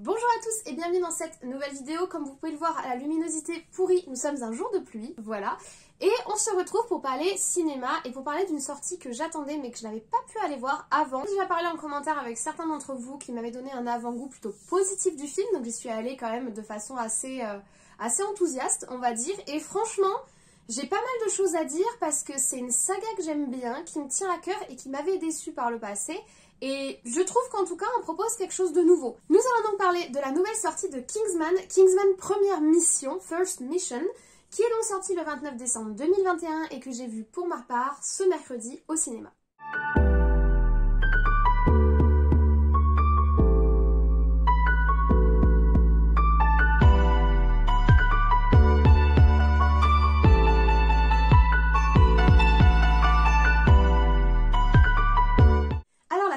Bonjour à tous et bienvenue dans cette nouvelle vidéo. Comme vous pouvez le voir à la luminosité pourrie, nous sommes un jour de pluie, voilà. Et on se retrouve pour parler cinéma et pour parler d'une sortie que j'attendais mais que je n'avais pas pu aller voir avant. J'ai déjà parlé en commentaire avec certains d'entre vous qui m'avaient donné un avant-goût plutôt positif du film, donc j'y suis allée quand même de façon assez enthousiaste, on va dire. Et franchement, j'ai pas mal de choses à dire parce que c'est une saga que j'aime bien, qui me tient à cœur et qui m'avait déçue par le passé. Et je trouve qu'en tout cas on propose quelque chose de nouveau. Nous allons donc parler de la nouvelle sortie de Kingsman Première Mission, First Mission, qui est donc sortie le 29 décembre 2021 et que j'ai vu pour ma part ce mercredi au cinéma.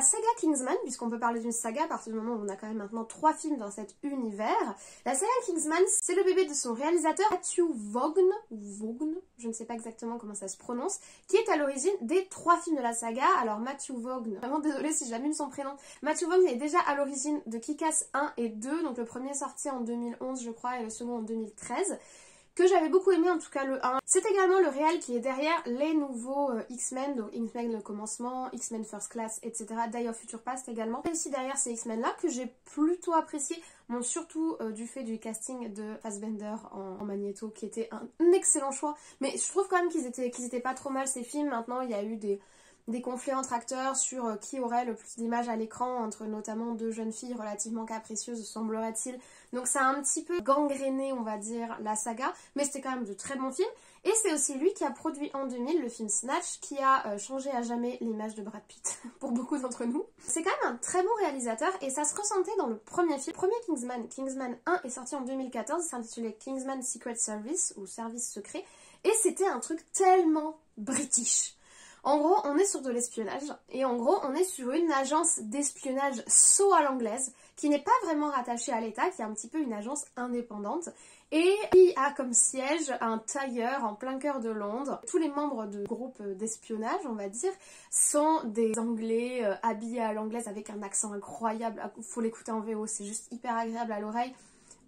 Saga Kingsman, puisqu'on peut parler d'une saga à partir du moment où on a quand même maintenant 3 films dans cet univers. La saga Kingsman, c'est le bébé de son réalisateur Matthew Vaughn, je ne sais pas exactement comment ça se prononce, qui est à l'origine des 3 films de la saga. Alors Matthew Vaughn, vraiment désolée si j'abîme son prénom, Matthew Vaughn est déjà à l'origine de Kick-Ass 1 et 2, donc le premier sorti en 2011 je crois et le second en 2013. Que j'avais beaucoup aimé, en tout cas le 1. C'est également le réal qui est derrière les nouveaux X-Men, donc X-Men le commencement, X-Men First Class, etc. Day of Future Past également. Et aussi derrière ces X-Men là que j'ai plutôt apprécié, bon, surtout du fait du casting de Fassbender en Magneto qui était un excellent choix. Mais je trouve quand même qu'ils étaient pas trop mal ces films. Maintenant il y a eu des conflits entre acteurs sur qui aurait le plus d'images à l'écran, entre notamment 2 jeunes filles relativement capricieuses, semblerait-il. Donc ça a un petit peu gangréné, on va dire, la saga, mais c'était quand même de très bons films. Et c'est aussi lui qui a produit en 2000 le film Snatch, qui a changé à jamais l'image de Brad Pitt, pour beaucoup d'entre nous. C'est quand même un très bon réalisateur, et ça se ressentait dans le premier film. Le premier Kingsman 1 est sorti en 2014, il s'intitulait Kingsman Secret Service, ou Service Secret, et c'était un truc tellement british. En gros, on est sur de l'espionnage, et en gros, on est sur une agence d'espionnage à l'anglaise, qui n'est pas vraiment rattachée à l'État, qui est un petit peu une agence indépendante, et qui a comme siège un tailleur en plein cœur de Londres. Tous les membres du groupe d'espionnage, on va dire, sont des Anglais habillés à l'anglaise avec un accent incroyable. Faut l'écouter en VO, c'est juste hyper agréable à l'oreille.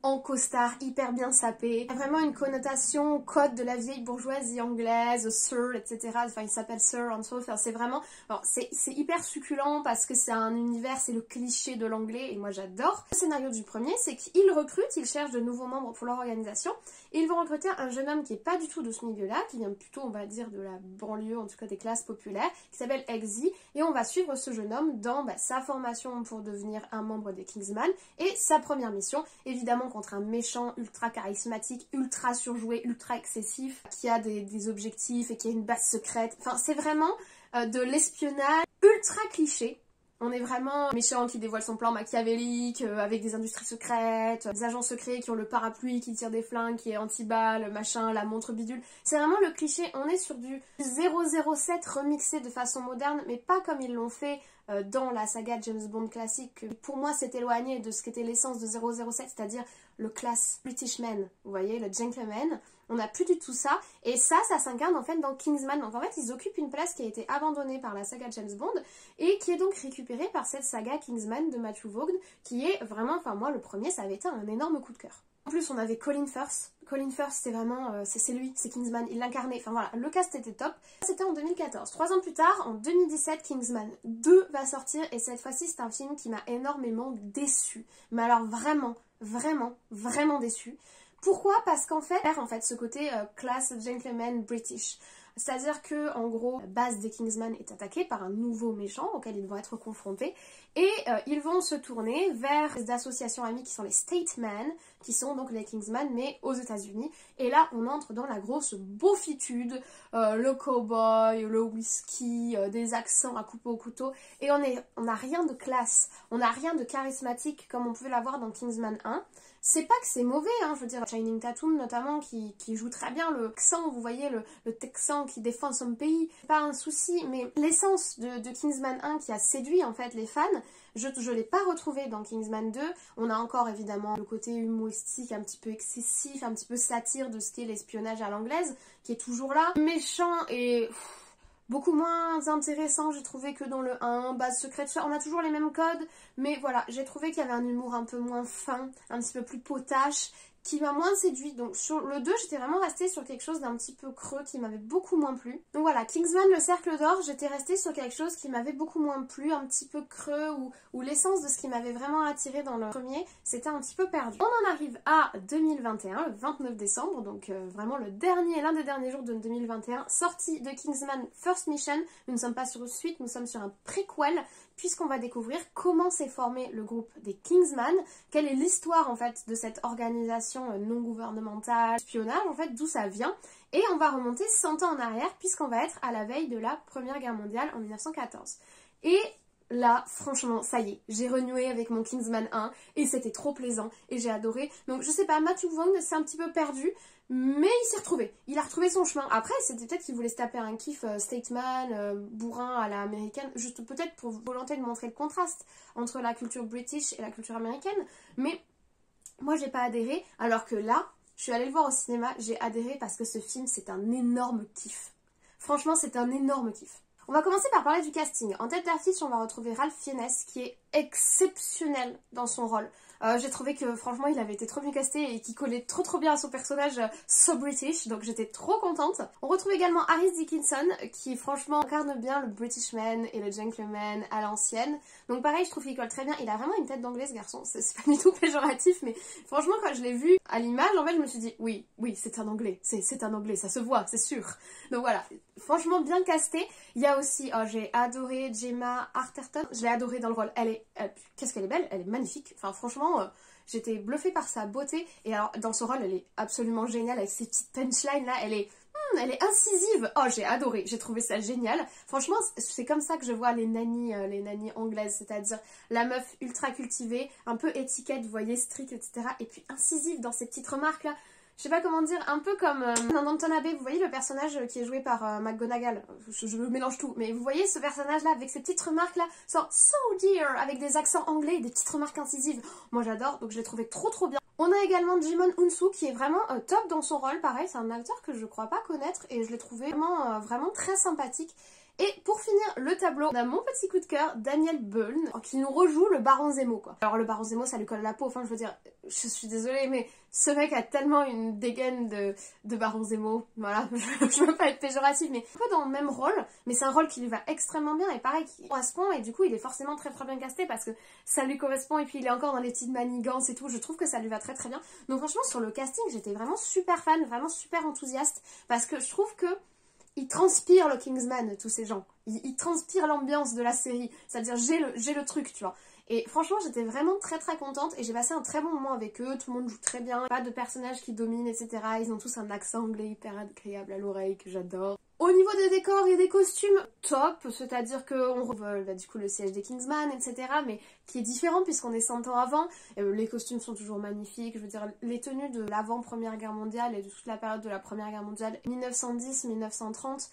En costard, hyper bien sapé. Il y a vraiment une connotation code de la vieille bourgeoisie anglaise, Sir, etc. Enfin, il s'appelle Sir en soi. Enfin, c'est vraiment... c'est hyper succulent parce que c'est un univers, c'est le cliché de l'anglais et moi j'adore. Le scénario du premier, c'est qu'ils recrutent, ils cherchent de nouveaux membres pour leur organisation et ils vont recruter un jeune homme qui est pas du tout de ce milieu-là, qui vient plutôt, on va dire, de la banlieue, en tout cas des classes populaires, qui s'appelle Eggsy, et on va suivre ce jeune homme dans sa formation pour devenir un membre des Kingsman et sa première mission, évidemment contre un méchant ultra charismatique, ultra surjoué, ultra excessif, qui a des objectifs et qui a une base secrète. Enfin, c'est vraiment de l'espionnage ultra cliché. On est vraiment méchant qui dévoile son plan machiavélique, avec des industries secrètes, des agents secrets qui ont le parapluie, qui tirent des flingues, qui est anti-balle, machin, la montre bidule. C'est vraiment le cliché, on est sur du 007 remixé de façon moderne, mais pas comme ils l'ont fait dans la saga James Bond classique. Pour moi, c'est éloigné de ce qu'était l'essence de 007, c'est-à-dire le class British man, vous voyez, le gentleman. On n'a plus du tout ça, et ça s'incarne en fait dans Kingsman. Donc en fait, ils occupent une place qui a été abandonnée par la saga James Bond, et qui est donc récupérée par cette saga Kingsman de Matthew Vaughn, qui est vraiment, enfin moi, le premier, ça avait été un énorme coup de cœur. En plus, on avait Colin Firth. Colin Firth, c'est vraiment, c'est lui, c'est Kingsman, il l'incarnait. Enfin voilà, le cast était top. C'était en 2014. 3 ans plus tard, en 2017, Kingsman 2 va sortir, et cette fois-ci, c'est un film qui m'a énormément déçue. Mais alors vraiment déçue. Pourquoi? Parce qu'en fait, ce côté class gentleman British. C'est-à-dire que, en gros, la base des Kingsman est attaquée par un nouveau méchant auquel ils vont être confrontés. Et ils vont se tourner vers des associations amies qui sont les Statemen, qui sont donc les Kingsman, mais aux États-Unis. Et là, on entre dans la grosse beaufitude, le cowboy, le whisky, des accents à couper au couteau. Et on n'a rien de classe, on n'a rien de charismatique comme on pouvait l'avoir dans Kingsman 1. C'est pas que c'est mauvais, hein, je veux dire, Channing Tatum notamment qui joue très bien le accent, vous voyez, le texan qui défend son pays, c'est pas un souci, mais l'essence de Kingsman 1 qui a séduit en fait les fans, je l'ai pas retrouvé dans Kingsman 2. On a encore évidemment le côté humoristique un petit peu excessif, un petit peu satire de ce qu'est l'espionnage à l'anglaise, qui est toujours là. Méchant et... beaucoup moins intéressant j'ai trouvé que dans le 1, base secrète, on a toujours les mêmes codes, mais voilà, j'ai trouvé qu'il y avait un humour un peu moins fin, un petit peu plus potache, qui m'a moins séduit. Donc sur le 2, j'étais vraiment restée sur quelque chose d'un petit peu creux qui m'avait beaucoup moins plu. Donc voilà, Kingsman, le cercle d'or, j'étais restée sur quelque chose qui m'avait beaucoup moins plu, un petit peu creux, où l'essence de ce qui m'avait vraiment attiré dans le premier, c'était un petit peu perdu. On en arrive à 2021, le 29 décembre, donc vraiment l'un des derniers jours de 2021, sortie de Kingsman First Mission. Nous ne sommes pas sur une suite, nous sommes sur un préquel, puisqu'on va découvrir comment s'est formé le groupe des Kingsman, quelle est l'histoire en fait de cette organisation non gouvernementale, espionnage en fait, d'où ça vient, et on va remonter 100 ans en arrière puisqu'on va être à la veille de la Première Guerre mondiale en 1914. Et là, franchement, ça y est, j'ai renoué avec mon Kingsman 1 et c'était trop plaisant et j'ai adoré. Donc je sais pas, Matthew Vaughn s'est un petit peu perdu, mais il s'est retrouvé. Il a retrouvé son chemin. Après, c'était peut-être qu'il voulait se taper un kiff statesman, bourrin à la américaine, juste peut-être pour volonté de montrer le contraste entre la culture british et la culture américaine. Mais moi, j'ai pas adhéré, alors que là, je suis allée le voir au cinéma, j'ai adhéré parce que ce film, c'est un énorme kiff. Franchement, c'est un énorme kiff. On va commencer par parler du casting. En tête d'affiche, on va retrouver Ralph Fiennes qui est exceptionnel dans son rôle. J'ai trouvé que franchement il avait été trop bien casté et qu'il collait trop bien à son personnage so British, donc j'étais trop contente. On retrouve également Harris Dickinson qui franchement incarne bien le British man et le gentleman à l'ancienne. Donc pareil, je trouve qu'il colle très bien. Il a vraiment une tête d'anglais ce garçon, c'est pas du tout péjoratif, mais franchement quand je l'ai vu à l'image, en fait je me suis dit oui c'est un anglais, c'est un anglais, ça se voit, c'est sûr. Donc voilà, franchement bien casté. Il y a aussi, j'ai adoré Gemma Arterton, je l'ai adorée dans le rôle, qu'est-ce qu'elle est belle, elle est magnifique, enfin franchement j'étais bluffée par sa beauté, et alors dans ce rôle elle est absolument géniale avec ses petites punchlines là, elle est incisive, oh j'ai adoré, j'ai trouvé ça génial, franchement c'est comme ça que je vois les nannies anglaises, c'est-à-dire la meuf ultra cultivée, un peu étiquette, vous voyez, strict, etc. et puis incisive dans ses petites remarques là. Je sais pas comment dire, un peu comme dans Downton Abbey, vous voyez le personnage qui est joué par McGonagall, je mélange tout, mais vous voyez ce personnage là avec ses petites remarques là, genre so dear, avec des accents anglais et des petites remarques incisives, moi j'adore, donc je l'ai trouvé trop bien. On a également Jimon Unsu qui est vraiment top dans son rôle, pareil c'est un acteur que je crois pas connaître et je l'ai trouvé vraiment très sympathique. Et pour finir le tableau, on a mon petit coup de cœur, Daniel Byrne, qui nous rejoue le Baron Zemo quoi. Alors le Baron Zemo ça lui colle la peau, enfin je veux dire, je suis désolée mais ce mec a tellement une dégaine de Baron Zemo, voilà, je veux pas être péjorative mais un peu dans le même rôle, mais c'est un rôle qui lui va extrêmement bien et pareil qui correspond et du coup il est forcément très bien casté parce que ça lui correspond et puis il est encore dans les petites manigances et tout, je trouve que ça lui va très bien. Donc franchement sur le casting j'étais vraiment super fan, vraiment super enthousiaste parce que je trouve que ils transpirent le Kingsman, tous ces gens. Ils transpirent l'ambiance de la série. C'est-à-dire, j'ai le truc, tu vois. Et franchement, j'étais vraiment très contente et j'ai passé un très bon moment avec eux. Tout le monde joue très bien. Pas de personnages qui dominent, etc. Ils ont tous un accent anglais hyper agréable à l'oreille que j'adore. Au niveau des décors et des costumes, top, c'est-à-dire qu'on revoit du coup le siège des Kingsman, etc. mais qui est différent puisqu'on est 100 ans avant. Les costumes sont toujours magnifiques, je veux dire, les tenues de l'avant-première guerre mondiale et de toute la période de la première guerre mondiale, 1910-1930,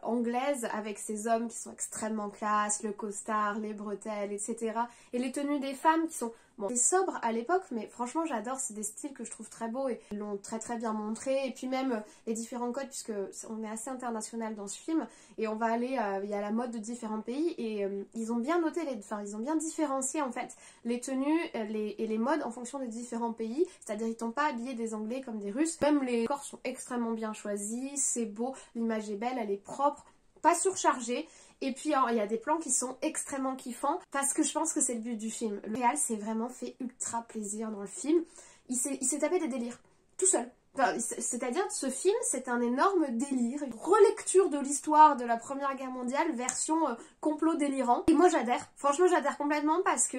anglaise, avec ces hommes qui sont extrêmement classe, le costard, les bretelles, etc. Et les tenues des femmes qui sont... Bon, c'est sobre à l'époque, mais franchement j'adore, c'est des styles que je trouve très beaux et ils l'ont très bien montré. Et puis même les différents codes, puisque on est assez international dans ce film, et on va aller, il y a la mode de différents pays, et ils ont bien noté, ils ont bien différencié en fait les tenues et les modes en fonction des différents pays, c'est-à-dire ils t'ont pas habillé des Anglais comme des Russes, même les corps sont extrêmement bien choisis, c'est beau, l'image est belle, elle est propre, pas surchargée. Et puis il y a des plans qui sont extrêmement kiffants parce que je pense que c'est le but du film. Le réal s'est vraiment fait ultra plaisir dans le film. Il s'est tapé des délires, tout seul. Enfin, c'est-à-dire ce film c'est un énorme délire, une relecture de l'histoire de la Première Guerre mondiale version complot délirant. Et moi j'adhère, franchement j'adhère complètement parce que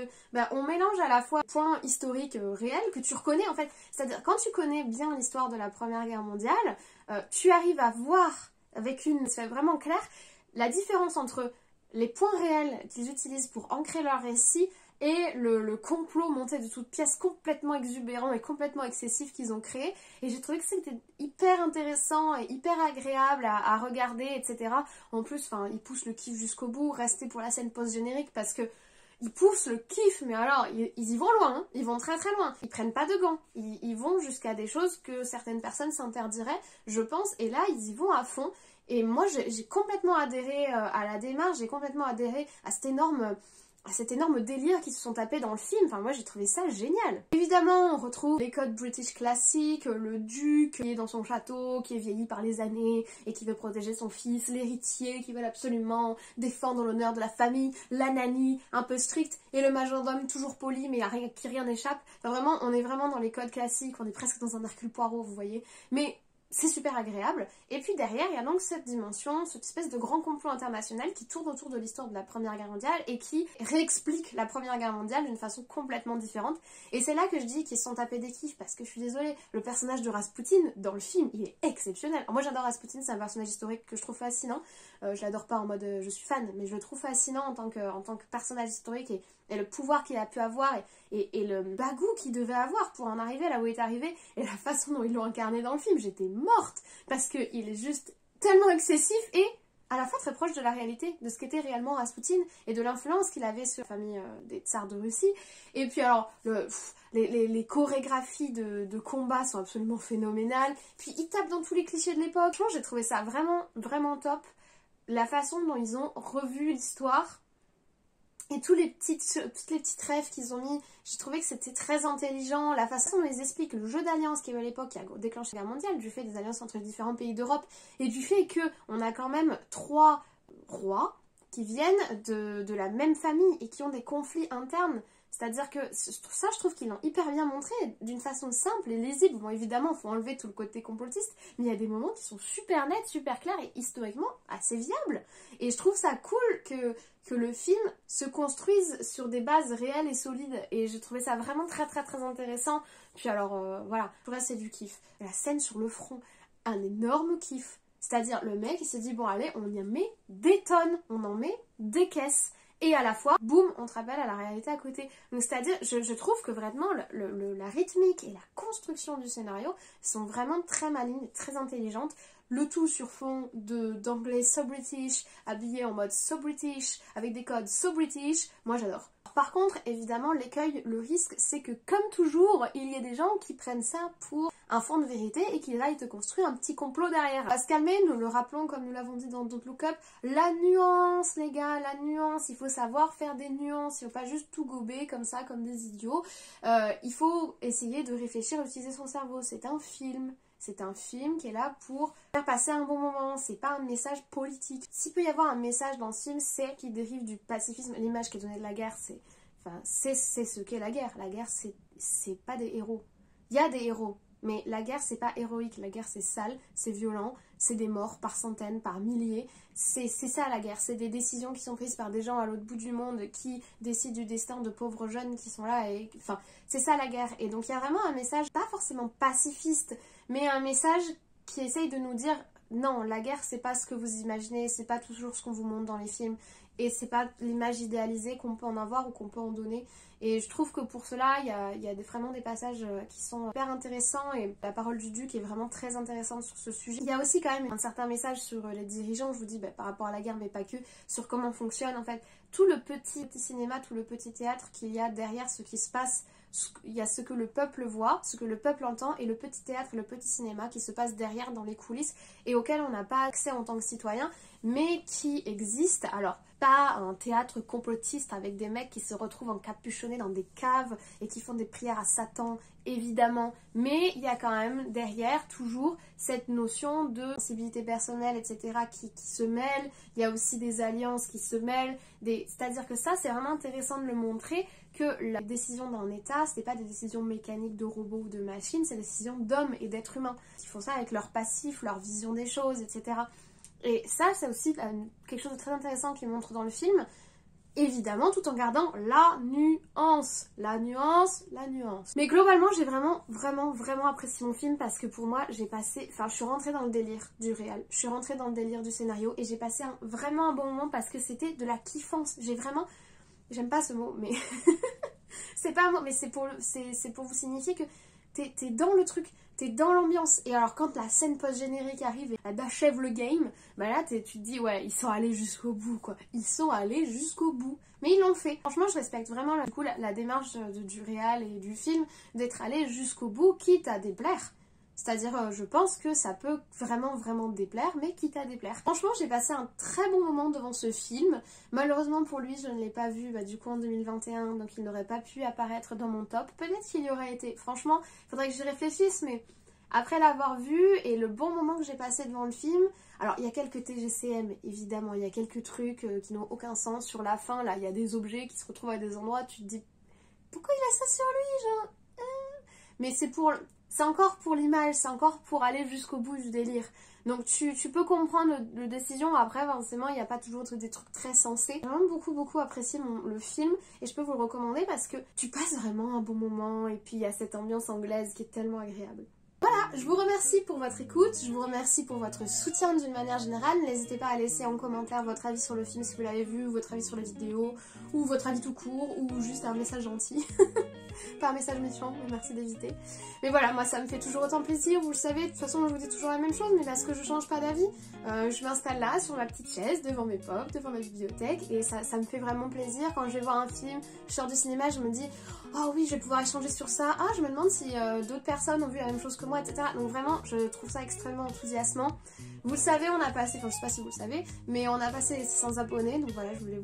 on mélange à la fois points historiques réels que tu reconnais en fait. C'est-à-dire quand tu connais bien l'histoire de la Première Guerre mondiale, tu arrives à voir avec c'est vraiment clair la différence entre les points réels qu'ils utilisent pour ancrer leur récit et le complot monté de toutes pièces complètement exubérant et complètement excessif qu'ils ont créé. Et j'ai trouvé que c'était hyper intéressant et hyper agréable à regarder, etc. En plus, ils poussent le kiff jusqu'au bout. Restez pour la scène post-générique parce que ils poussent le kiff, mais alors, ils y vont loin, hein. Ils vont très très loin. Ils prennent pas de gants. Ils vont jusqu'à des choses que certaines personnes s'interdiraient, je pense, et là, ils y vont à fond. Et moi, j'ai complètement adhéré à la démarche, j'ai complètement adhéré à cet énorme délire qu'ils se sont tapés dans le film. Enfin, moi, j'ai trouvé ça génial. Évidemment, on retrouve les codes british classiques, le duc qui est dans son château, qui est vieilli par les années et qui veut protéger son fils, l'héritier qui veut absolument défendre l'honneur de la famille, la nanny un peu stricte et le majordome toujours poli mais qui rien n'échappe. Enfin, vraiment, on est vraiment dans les codes classiques, on est presque dans un Hercule Poirot, vous voyez. Mais c'est super agréable. Et puis derrière, il y a donc cette dimension, cette espèce de grand complot international qui tourne autour de l'histoire de la Première Guerre mondiale et qui réexplique la Première Guerre mondiale d'une façon complètement différente. Et c'est là que je dis qu'ils se sont tapés des kiffs, parce que je suis désolée, le personnage de Rasputin dans le film, il est exceptionnel. Alors moi j'adore Rasputin, c'est un personnage historique que je trouve fascinant. Je l'adore pas en mode je suis fan, mais je le trouve fascinant en tant que personnage historique et le pouvoir qu'il a pu avoir et le bagou qu'il devait avoir pour en arriver là où il est arrivé et la façon dont ils l'ont incarné dans le film. J'étais morte parce qu'il est juste tellement excessif et à la fois très proche de la réalité, de ce qu'était réellement Rasputin et de l'influence qu'il avait sur la famille des tsars de Russie. Et puis alors, les chorégraphies de combat sont absolument phénoménales. Puis il tape dans tous les clichés de l'époque. Franchement, j'ai trouvé ça vraiment, vraiment top. La façon dont ils ont revu l'histoire et toutes les petites rêves qu'ils ont mis, j'ai trouvé que c'était très intelligent. La façon dont ils expliquent le jeu d'alliance qu'il y a eu à l'époque qui a déclenché la guerre mondiale, du fait des alliances entre les différents pays d'Europe et du fait qu'on a quand même 3 rois qui viennent de la même famille et qui ont des conflits internes. C'est-à-dire que ça, je trouve qu'ils l'ont hyper bien montré d'une façon simple et lisible. Bon, évidemment, il faut enlever tout le côté complotiste, mais il y a des moments qui sont super nets, super clairs et historiquement assez viables. Et je trouve ça cool que le film se construise sur des bases réelles et solides. Et j'ai trouvé ça vraiment très très très intéressant. Puis alors, voilà, tout le reste c'est du kiff. La scène sur le front, un énorme kiff. C'est-à-dire, le mec, il s'est dit, bon allez, on y met des tonnes, on en met des caisses. Et à la fois, boum, on te rappelle à la réalité à côté. Donc c'est-à-dire, je trouve que vraiment la rythmique et la construction du scénario sont vraiment très malignes, très intelligentes. Le tout sur fond d'anglais so British, habillé en mode so British, avec des codes so British. Moi j'adore. Par contre, évidemment, l'écueil, le risque, c'est que comme toujours, il y a des gens qui prennent ça pour un fond de vérité et qui là, ils te construisent un petit complot derrière. On va se calmer, nous le rappelons comme nous l'avons dit dans Don't Look Up, la nuance les gars, la nuance, il faut savoir faire des nuances, il ne faut pas juste tout gober comme ça, comme des idiots. Il faut essayer de réfléchir, utiliser son cerveau, c'est un film. C'est un film qui est là pour faire passer un bon moment, c'est pas un message politique. S'il peut y avoir un message dans ce film, c'est qu'il dérive du pacifisme. L'image qui est donnée de la guerre, c'est ce qu'est la guerre. La guerre, c'est pas des héros. Il y a des héros, mais la guerre, c'est pas héroïque. La guerre, c'est sale, c'est violent, c'est des morts par centaines, par milliers. C'est ça la guerre, c'est des décisions qui sont prises par des gens à l'autre bout du monde qui décident du destin de pauvres jeunes qui sont là. Et enfin, c'est ça la guerre. Et donc il y a vraiment un message, pas forcément pacifiste, mais un message qui essaye de nous dire non, la guerre c'est pas ce que vous imaginez, c'est pas toujours ce qu'on vous montre dans les films et c'est pas l'image idéalisée qu'on peut en avoir ou qu'on peut en donner. Et je trouve que pour cela il y a vraiment des passages qui sont hyper intéressants et la parole du duc est vraiment très intéressante sur ce sujet. Il y a aussi quand même un certain message sur les dirigeants, je vous dis par rapport à la guerre mais pas que, sur comment fonctionne en fait tout le petit cinéma, tout le petit théâtre qu'il y a derrière ce qui se passe. Il y a ce que le peuple voit, ce que le peuple entend et le petit théâtre, le petit cinéma qui se passe derrière dans les coulisses et auquel on n'a pas accès en tant que citoyen mais qui existe. Alors pas un théâtre complotiste avec des mecs qui se retrouvent encapuchonnés dans des caves et qui font des prières à Satan évidemment, mais il y a quand même derrière toujours cette notion de sensibilité personnelle etc. qui se mêle. Il y a aussi des alliances qui se mêlent, c'est-à-dire que ça c'est vraiment intéressant de le montrer que la décision d'un état c'est pas des décisions mécaniques de robots ou de machines, c'est des décisions d'hommes et d'êtres humains qui font ça avec leur passif, leur vision des choses etc. Et ça c'est aussi quelque chose de très intéressant qu'ils montrent dans le film, évidemment tout en gardant la nuance. Mais globalement j'ai vraiment apprécié mon film parce que pour moi je suis rentrée dans le délire du réel, je suis rentrée dans le délire du scénario et j'ai passé vraiment un bon moment parce que c'était de la kiffance. J'aime pas ce mot mais c'est pas un mot mais c'est pour vous signifier que t'es dans le truc, t'es dans l'ambiance. Et alors quand la scène post-générique arrive et elle achève le game, bah là tu te dis ouais, ils sont allés jusqu'au bout quoi. Ils sont allés jusqu'au bout. Mais ils l'ont fait. Franchement, je respecte vraiment du coup, la démarche du réal et du film d'être allé jusqu'au bout, quitte à déplaire. C'est-à-dire, je pense que ça peut vraiment déplaire, mais quitte à déplaire. Franchement, j'ai passé un très bon moment devant ce film. Malheureusement pour lui, je ne l'ai pas vu du coup en 2021, donc il n'aurait pas pu apparaître dans mon top. Peut-être qu'il y aurait été. Franchement, il faudrait que j'y réfléchisse, mais après l'avoir vu et le bon moment que j'ai passé devant le film, alors il y a quelques TGCM évidemment, il y a quelques trucs qui n'ont aucun sens. Sur la fin, là, il y a des objets qui se retrouvent à des endroits, tu te dis pourquoi il a ça sur lui, genre mais c'est encore pour l'image, c'est encore pour aller jusqu'au bout du délire. Donc tu peux comprendre le décision, après forcément il n'y a pas toujours des trucs très sensés. J'ai vraiment beaucoup apprécié le film et je peux vous le recommander parce que tu passes vraiment un bon moment et puis il y a cette ambiance anglaise qui est tellement agréable. Voilà, je vous remercie pour votre écoute, je vous remercie pour votre soutien d'une manière générale. N'hésitez pas à laisser en commentaire votre avis sur le film si vous l'avez vu, ou votre avis sur la vidéo, ou votre avis tout court, ou juste un message gentil. Pas un message méchant, mais merci d'éviter. Mais voilà, moi ça me fait toujours autant plaisir, vous le savez, de toute façon je vous dis toujours la même chose, mais parce que je change pas d'avis, je m'installe là sur ma petite chaise, devant mes pop, devant ma bibliothèque, et ça me fait vraiment plaisir. Quand je vais voir un film, je sors du cinéma, je me dis oh oui, je vais pouvoir échanger sur ça, ah je me demande si d'autres personnes ont vu la même chose que moi, etc. Donc vraiment, je trouve ça extrêmement enthousiasmant. Vous le savez, on a passé, enfin je sais pas si vous le savez, mais on a passé les 600 abonnés, donc voilà, je voulais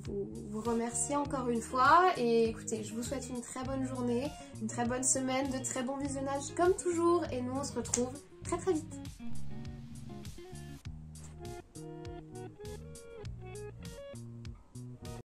vous remercier encore une fois, et écoutez, je vous souhaite une très bonne journée, une très bonne semaine, de très bons visionnages comme toujours, et nous on se retrouve très vite.